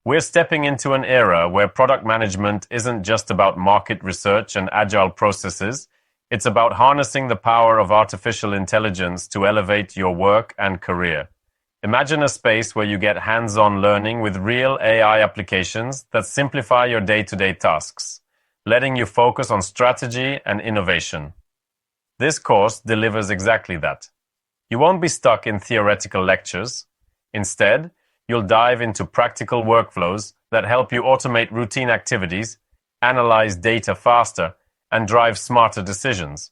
We're stepping into an era where product management isn't just about market research and agile processes, it's about harnessing the power of artificial intelligence to elevate your work and career. Imagine a space where you get hands-on learning with real AI applications that simplify your day-to-day tasks, letting you focus on strategy and innovation. This course delivers exactly that. You won't be stuck in theoretical lectures. Instead, you'll dive into practical workflows that help you automate routine activities, analyze data faster, and drive smarter decisions.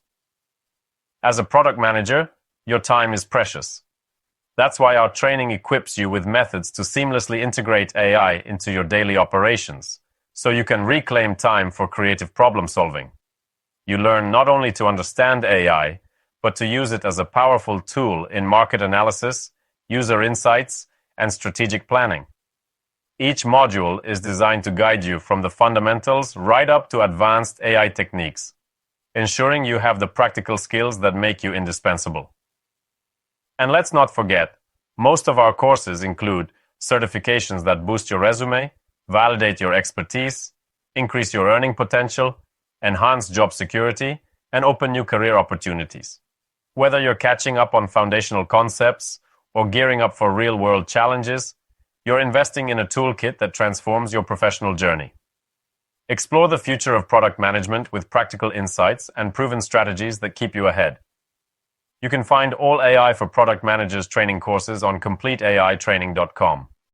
As a product manager, your time is precious. That's why our training equips you with methods to seamlessly integrate AI into your daily operations, so you can reclaim time for creative problem solving. You learn not only to understand AI, but to use it as a powerful tool in market analysis, user insights, and strategic planning. Each module is designed to guide you from the fundamentals right up to advanced AI techniques, ensuring you have the practical skills that make you indispensable. And let's not forget, most of our courses include certifications that boost your resume, validate your expertise, increase your earning potential, enhance job security, and open new career opportunities. Whether you're catching up on foundational concepts or gearing up for real-world challenges, you're investing in a toolkit that transforms your professional journey. Explore the future of product management with practical insights and proven strategies that keep you ahead. You can find all AI for product managers training courses on CompleteAItraining.com.